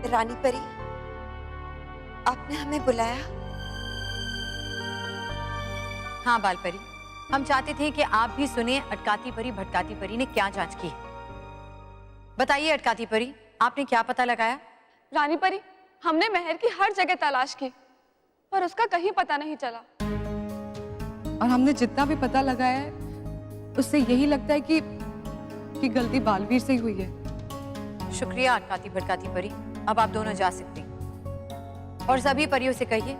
रानी परी, आपने हमें बुलाया? हाँ बालपरी, हम चाहते थे कि आप भी सुने अटकाती परी भटकाती परी ने क्या जांच की है। बताइए अटकाती परी, आपने क्या पता लगाया? रानी परी, हमने मेहर की हर जगह तलाश की पर उसका कहीं पता नहीं चला। और हमने जितना भी पता लगाया है उससे यही लगता है कि गलती बालवीर से ही हुई है। शुक्रिया अटकाती भटकाती परी, अब आप दोनों जा सकते हैं। और सभी परियों से कहिए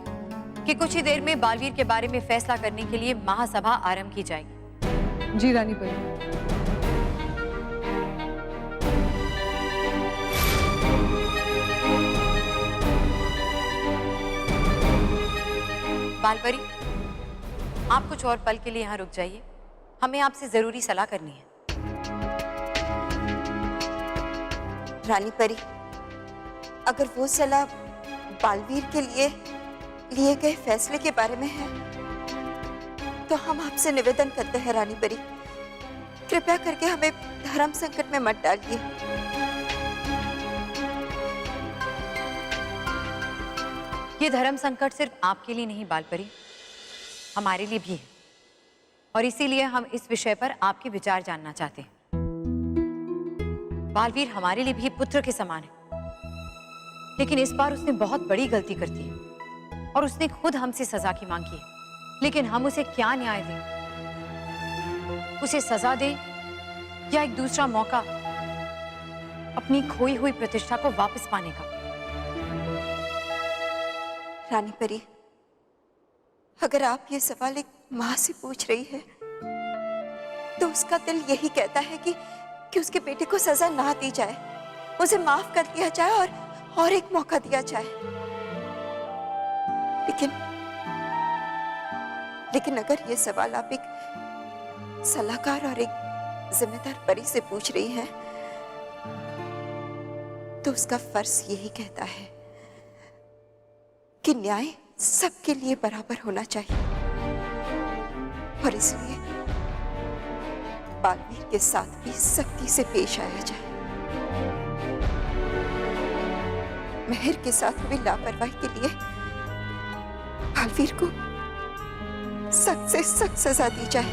कि कुछ ही देर में बालवीर के बारे में फैसला करने के लिए महासभा आरंभ की जाएगी। जी रानी परी। बालपरी, आप कुछ और पल के लिए यहाँ रुक जाइए, हमें आपसे जरूरी सलाह करनी है। रानी परी, अगर वो सलाह बालवीर के लिए गए फैसले के बारे में है तो हम आपसे निवेदन करते हैं रानी परी, कृपया करके हमें धर्म संकट में मत डालिए। ये धर्म संकट सिर्फ आपके लिए नहीं बालपरी, हमारे लिए भी है। और इसीलिए हम इस विषय पर आपके विचार जानना चाहते हैं। बालवीर हमारे लिए भी पुत्र के समान है, लेकिन इस बार उसने बहुत बड़ी गलती कर दी है और उसने खुद हमसे सजा की मांग की है। लेकिन हम उसे क्या न्याय दें? उसे सजा दें या एक दूसरा मौका अपनी खोई हुई प्रतिष्ठा को वापस पाने का? रानी परी, अगर आप ये सवाल एक माँ से पूछ रही है तो उसका दिल यही कहता है कि उसके बेटे को सजा ना दी जाए, उसे माफ कर दिया जाए और एक मौका दिया जाए। लेकिन अगर ये सवाल आप एक सलाहकार और एक जिम्मेदार परी से पूछ रही हैं तो उसका फर्ज यही कहता है कि न्याय सबके लिए बराबर होना चाहिए और इसलिए बालवीर के साथ भी सख्ती से पेश आया जाए। मेहर के साथ हुई लापरवाही के लिए बालवीर को सख्त से सख्त सजा दी जाए।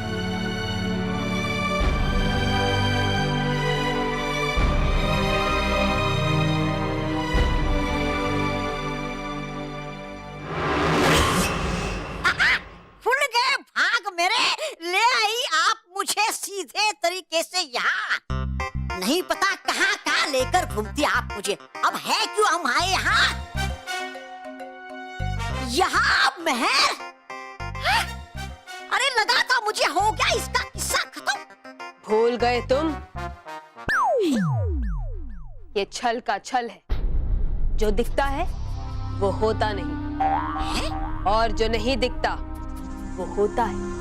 नहीं पता कहाँ लेकर घूमती आप मुझे। अब है क्यों हम आए यहाँ? यहाँ मेहर? अरे लगा था मुझे हो गया इसका किस्सा खत्म। भूल गए तुम? ये छल का छल है। जो दिखता है वो होता नहीं और जो नहीं दिखता वो होता है।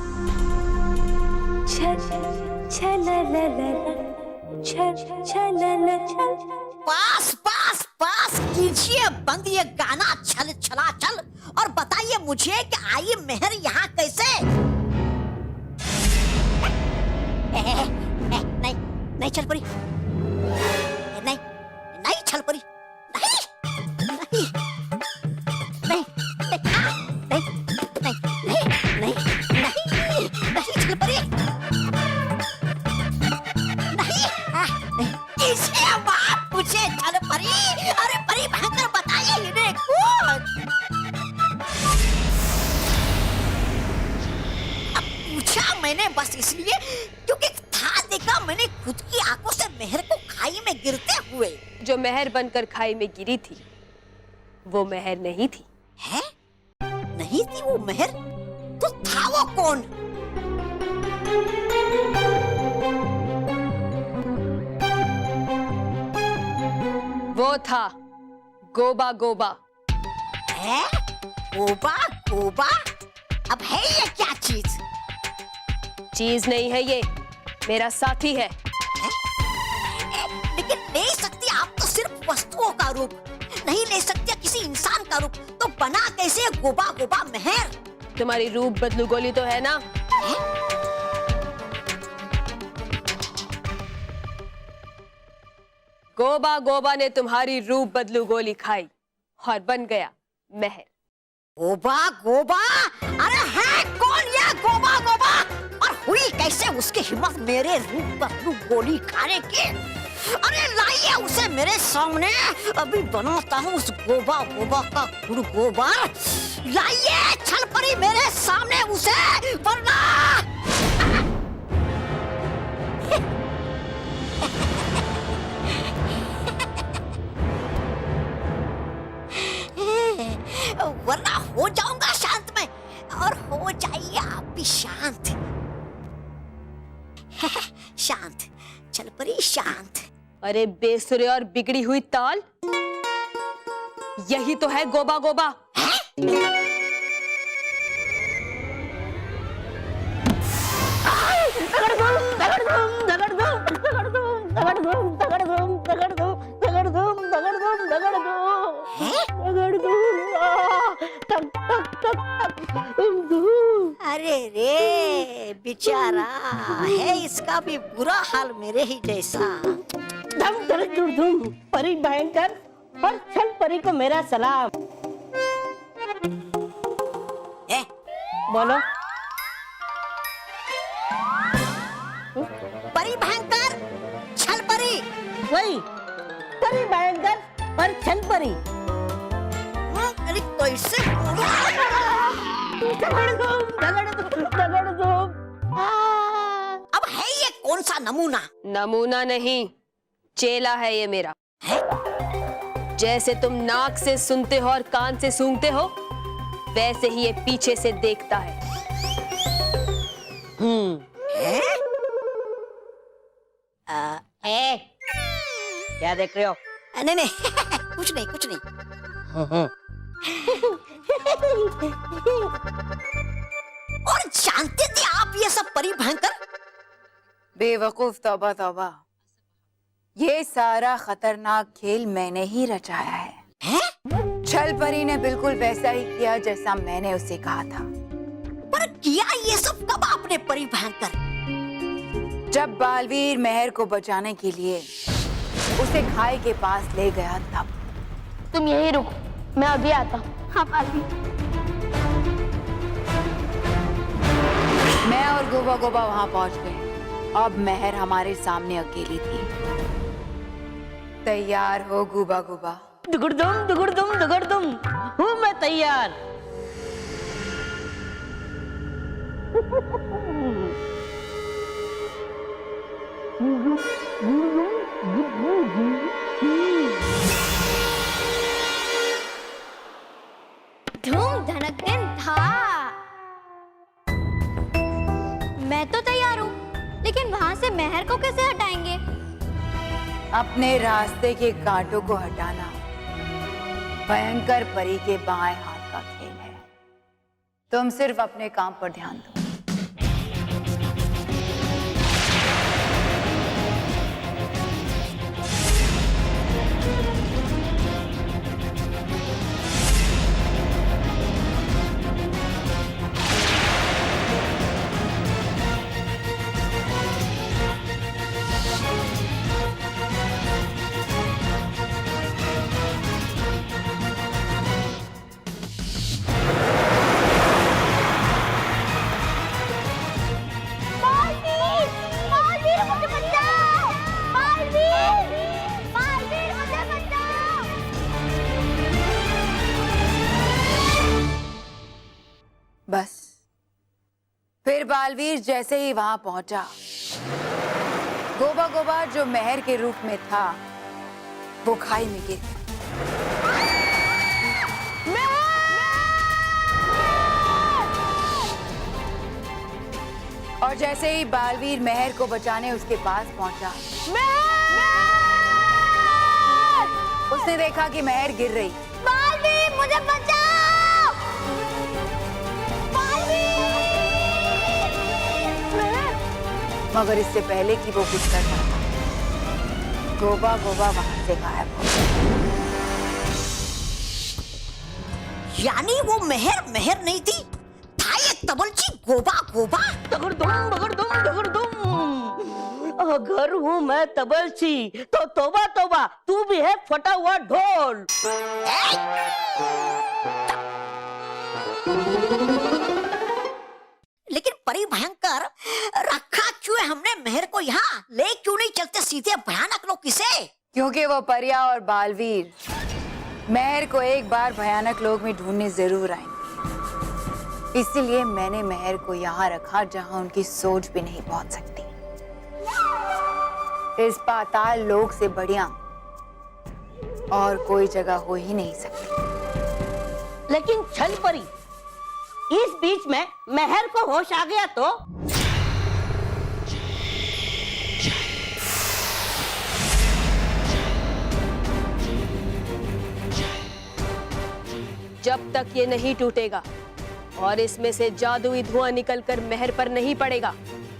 पास कीजिए बंद ये गाना छल छला चल और बताइए मुझे कि आई मेहर यहाँ कैसे? नहीं चल पड़ी, नहीं चल पड़ी, मैंने बस इसलिए क्योंकि था देखा मैंने खुद की आंखों से मेहर को खाई में गिरते हुए। जो मेहर बनकर खाई में गिरी थी वो मेहर नहीं थी। है? नहीं थी वो मेहर? तो था वो कौन? वो था गोबा गोबा। है? गोबा गोबा? अब है ये क्या चीज? चीज नहीं है, ये मेरा साथी है। लेकिन ले सकती आप तो सिर्फ वस्तुओं का रूप, नहीं ले सकती किसी इंसान का रूप। तो बना कैसे गोबा गोबा मेहर? तुम्हारी रूप बदलू गोली तो है ना? गोबा गोबा ने तुम्हारी रूप बदलू गोली खाई और बन गया महर। गोबा गोबा, अरे है कौन ये गोबा गोबा, और हुई कैसे उसकी हिम्मत मेरे रूप बदलू गोली खाने की? अरे लाइए उसे मेरे सामने, अभी बनाता हूँ उस गोबा गोबा का गुड़ गोबर। लाइए छल परी मेरे सामने उसे, वरना वरना हो जाऊंगा शांत में, और हो जाइए आप भी शांत। शांत चल परी शांत। अरे बेसुरे और बिगड़ी हुई ताल, यही तो है गोबा गोबा। अरे रे बेचारा है, इसका भी बुरा हाल मेरे ही जैसा। धम धड़क धुम धुम, परी भयंकर और छल परी को मेरा सलाम। बोलो। परी भयंकर छल परी, वही परी भयंकर और छल परी। अरे कैसे? अब है ये कौन सा नमूना? नमूना नहीं, चेला है ये मेरा। जैसे तुम नाक से सुनते हो और कान से सूंघते हो, वैसे ही ये पीछे से देखता है। क्या देख रहे हो? नहीं नहीं कुछ नहीं कुछ नहीं। और जानते थे आप ये सब परी भयंकर? बेवकूफ, तौबा तौबा, ये सारा खतरनाक खेल मैंने ही रचाया है। छल परी ने बिल्कुल वैसा ही किया जैसा मैंने उसे कहा था। पर किया ये सब कब आपने परी भयंकर? जब बालवीर महर को बचाने के लिए उसे खाई के पास ले गया तब। तुम यही रुको, मैं अभी आता हूँ। हाँ पाली। मैं और गोबा गोबा वहां पहुंच गए। अब महर हमारे सामने अकेली थी। तैयार हो गोबा गोबा? दुगुड़दुम दुगुड़दुम दुगुड़दुम, हूँ मैं तैयार। धूम धड़क दिन था। मैं तो तैयार हूँ, लेकिन वहाँ से महर को कैसे हटाएंगे? अपने रास्ते के कांटों को हटाना भयंकर परी के बाएं हाथ का खेल है। तुम सिर्फ अपने काम पर ध्यान दो। बस फिर बालवीर जैसे ही वहां पहुंचा, गोबा गोबा जो महर के रूप में था वो खाई में गिर गया। और जैसे ही बालवीर महर को बचाने उसके पास पहुंचा, उसने देखा कि महर गिर रही। बालवीर मुझे बचाओ! मगर इससे पहले कि वो कुछ कर पाता, गोबा गोबा वहां से गायब हो गया। यानी वो महर महर नहीं थी, था ये तबलची गोबा गोबा। दुगुड़दुम दुगुड़दुम दुगुड़दुम, अगर हूँ मैं तबलची तो तोबा तोबा तू भी है फटा हुआ ढोल। लेकिन परी भयंकर, रखा क्यों है हमने मेहर को यहाँ? ले क्यों नहीं चलते सीधे भयानक लोग किसे? क्योंकि वो परिया और बालवीर मेहर को एक बार भयानक लोक में ढूंढने जरूर आएंगे। इसीलिए मैंने मेहर को यहाँ रखा जहाँ उनकी सोच भी नहीं पहुंच सकती। इस पाताल लोक से बढ़िया और कोई जगह हो ही नहीं सकती। लेकिन छल परी, इस बीच में मेहर को होश आ गया तो? जब तक ये नहीं टूटेगा और इसमें से जादुई धुआं निकलकर मेहर पर नहीं पड़ेगा,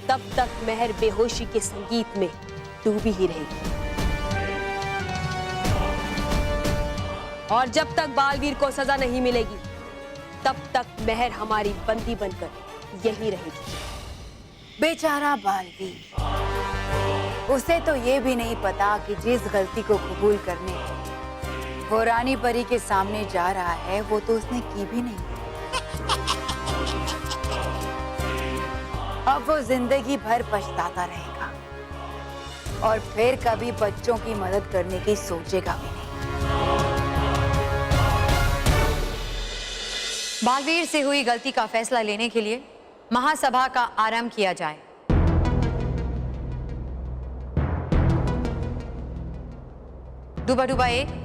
तब तक मेहर बेहोशी के संगीत में डूबी ही रहेगी। और जब तक बालवीर को सजा नहीं मिलेगी, तब तक मेहर हमारी बंदी बनकर यही रहेगी। बेचारा बालवीर, उसे तो ये भी नहीं पता कि जिस गलती को कबूल करने वो रानी परी के सामने जा रहा है, वो तो उसने की भी नहीं। अब वो जिंदगी भर पछताता रहेगा और फिर कभी बच्चों की मदद करने की सोचेगा भी नहीं। बालवीर से हुई गलती का फैसला लेने के लिए महासभा का आरंभ किया जाए। डूबा डूबा एक,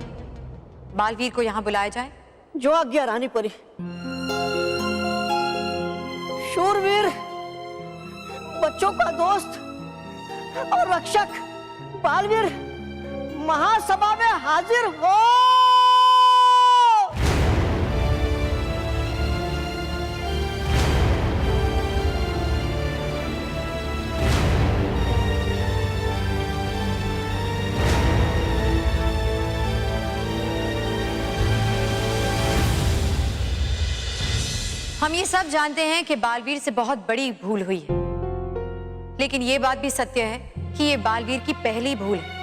बालवीर को यहाँ बुलाया जाए। जो आज्ञा रानी परी। शूरवीर, बच्चों का दोस्त और रक्षक बालवीर महासभा में हाजिर हो। हम ये सब जानते हैं कि बालवीर से बहुत बड़ी भूल हुई है, लेकिन ये बात भी सत्य है कि ये बालवीर की पहली भूल है।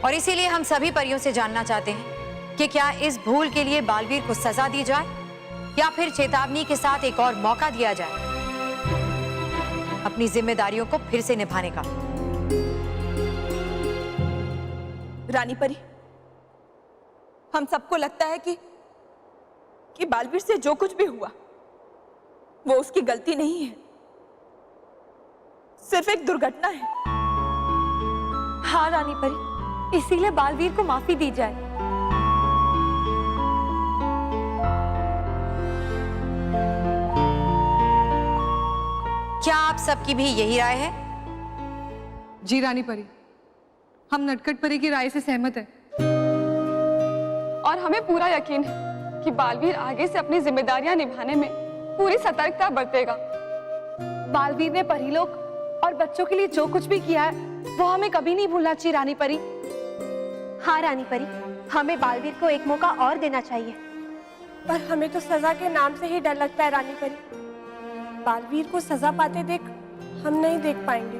और इसीलिए हम सभी परियों से जानना चाहते हैं कि क्या इस भूल के लिए बालवीर को सजा दी जाए या फिर चेतावनी के साथ एक और मौका दिया जाए अपनी जिम्मेदारियों को फिर से निभाने का। रानी परी, हम सबको लगता है कि बालवीर से जो कुछ भी हुआ वो उसकी गलती नहीं है, सिर्फ एक दुर्घटना है। हाँ रानी परी, इसीलिए बालवीर को माफी दी जाए। क्या आप सबकी भी यही राय है? जी रानी परी, हम नटखट परी की राय से सहमत हैं। और हमें पूरा यकीन है कि बालवीर आगे से अपनी जिम्मेदारियां निभाने में पूरी सतर्कता बरतेगा। बालवीर ने परीलोक और बच्चों के लिए जो कुछ भी किया है वो हमें कभी नहीं भूलना चाहिए रानी परी। हाँ रानी परी, हमें बालवीर को एक मौका और देना चाहिए। पर हमें तो सजा के नाम से ही डर लगता है रानी परी। बालवीर को सजा पाते देख हम नहीं देख पाएंगे।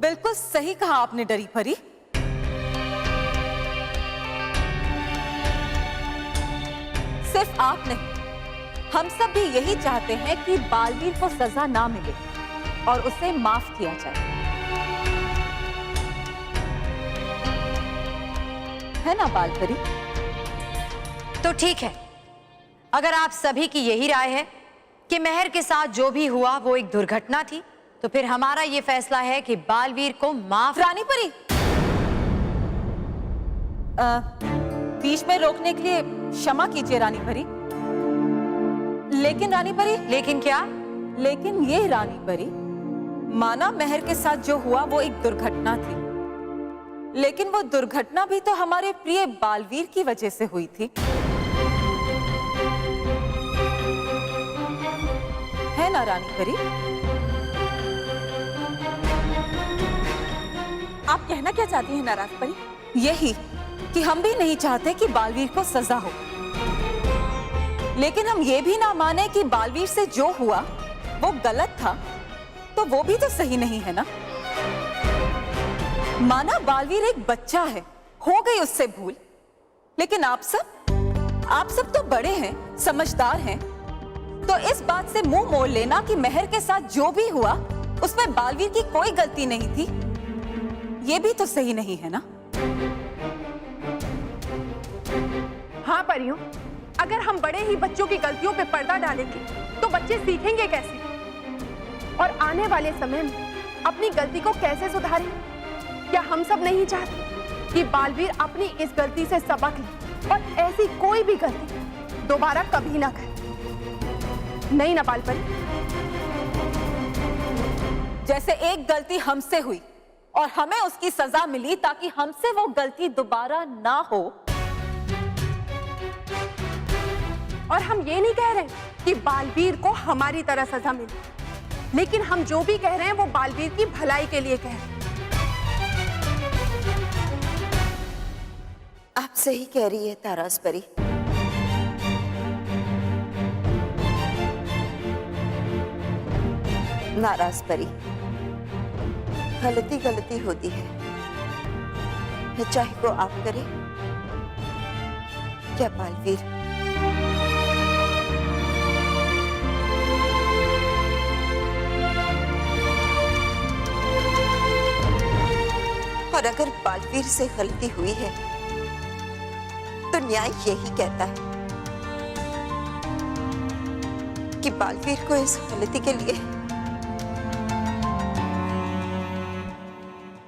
बिल्कुल सही कहा आपने डरी परी। सिर्फ आप नहीं, हम सब भी यही चाहते हैं कि बालवीर को सजा ना मिले और उसे माफ किया जाए, है ना बालपरी? तो ठीक है, अगर आप सभी की यही राय है कि मेहर के साथ जो भी हुआ वो एक दुर्घटना थी, तो फिर हमारा ये फैसला है कि बालवीर को माफ। रानी परी, बीच में रोकने के लिए क्षमा कीजिए रानी परी। लेकिन रानी परी, लेकिन क्या? लेकिन ये रानी परी, माना मेहर के साथ जो हुआ वो एक दुर्घटना थी, लेकिन वो दुर्घटना भी तो हमारे प्रिय बालवीर की वजह से हुई थी, है ना रानी परी? आप कहना क्या चाहती हैं नाराज परी? यही कि हम भी नहीं चाहते कि बालवीर को सजा हो, लेकिन हम ये भी ना माने कि बालवीर से जो हुआ वो गलत था तो वो भी तो सही नहीं है ना। माना बालवीर एक बच्चा है, हो गई उससे भूल, लेकिन आप सब तो बड़े हैं, समझदार हैं, तो इस बात से मुंह मोड़ लेना कि मेहर के साथ जो भी हुआ उसमें बालवीर की कोई गलती नहीं थी, ये भी तो सही नहीं है ना। हाँ परियों, अगर हम बड़े ही बच्चों की गलतियों पे पर्दा डालेंगे तो बच्चे सीखेंगे कैसे, और आने वाले समय में अपनी गलती को कैसे सुधारें? क्या हम सब नहीं चाहते कि बालवीर अपनी इस गलती से सबक ले और ऐसी कोई भी गलती दोबारा कभी ना करे? नहीं ना बालपरी? जैसे एक गलती हमसे हुई और हमें उसकी सजा मिली ताकि हमसे वो गलती दोबारा ना हो। और हम ये नहीं कह रहे कि बालवीर को हमारी तरह सजा मिले, लेकिन हम जो भी कह रहे हैं वो बालवीर की भलाई के लिए कह रहे हैं। आप सही कह रही है तारास परी। नाराज परी, गलती होती है, चाहे वो आप करें या बालवीर। और अगर बालवीर से गलती हुई है तो न्याय यही कहता है कि बालवीर को इस गलती के लिए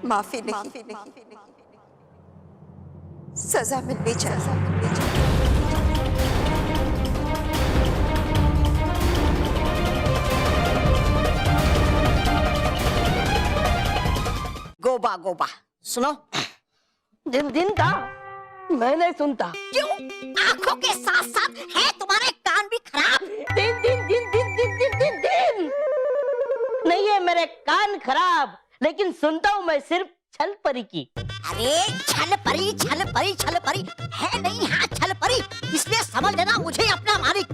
माफी नहीं, सजा मिलनी चाहिए। गोबा गोबा सुनो। दिन दिन था मैं नहीं सुनता। क्यों? आंखों के साथ साथ है तुम्हारे कान भी खराब। दिन दिन दिन दिन दिन दिन दिन दिन नहीं है मेरे कान खराब, लेकिन सुनता हूँ मैं सिर्फ छल परी की। अरे छल परी है नहीं, हाँ छल परी, इसलिए समझ लेना मुझे अपना मालिक।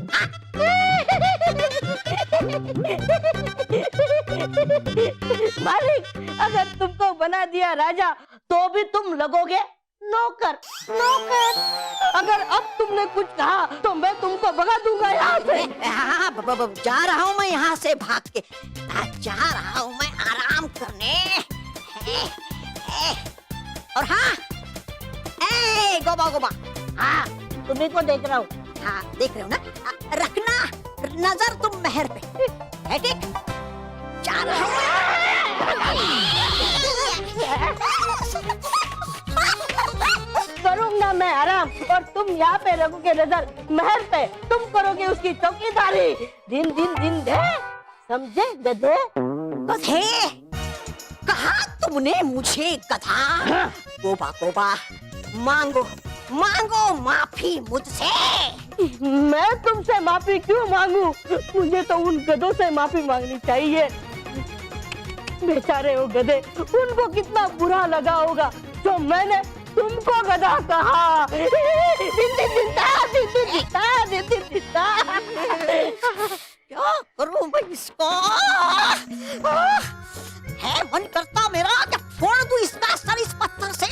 मालिक, अगर तुमको बना दिया राजा तो भी तुम लगोगे नौकर। अगर अब तुमने कुछ कहा तो मैं तुमको भगा दूंगा यहाँ से। हाँ, जा रहा हूँ मैं यहाँ से भाग के, जा रहा हूँ मैं आराम करने। और हाँ, गोबा, हाँ तुम्ही को देख रहा हूँ। हाँ देख रहे हो ना, रखना नजर तुम मेहर पे, है ठीक? जा रहा करूंगा मैं आराम, और तुम यहाँ पे रखोगे नजर मेहर पे, तुम करोगे उसकी चौकीदारी। दिन दिन दिन दे, समझे गधे? गधे? कहा तुमने मुझे गधा? गोबा, मांगो माफी मुझसे। मैं तुमसे माफी क्यों मांगू? मुझे तो उन गधों से माफी मांगनी चाहिए। बेचारे वो गधे, उनको कितना बुरा लगा होगा जो मैंने तुमको गधा कहा। क्या करूं मैं इसको? है मन करता मेरा कि फोड़ दूं इसका सर इस पत्थर से,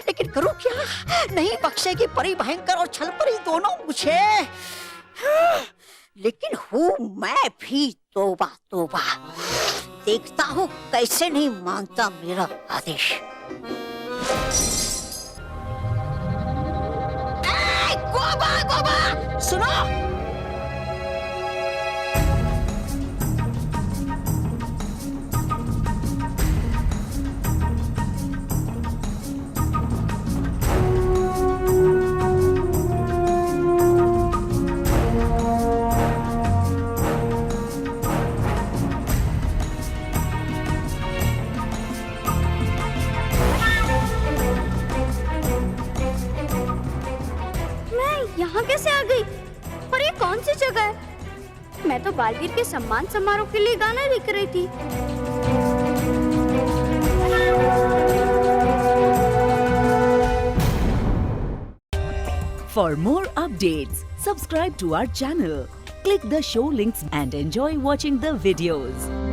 लेकिन करूं क्या? नहीं बख्शेगी परी भयंकर और छल परी दोनों मुझे। लेकिन हूँ मैं भी तोबा, देखता हूँ कैसे नहीं मानता मेरा आदेश। गोबा सुनो, यहाँ कैसे आ गई? और ये कौन सी जगह है? मैं तो बालवीर के सम्मान समारोह के लिए गाना लिख रही थी। For more updates, subscribe to our channel, Click the show links and enjoy watching the videos.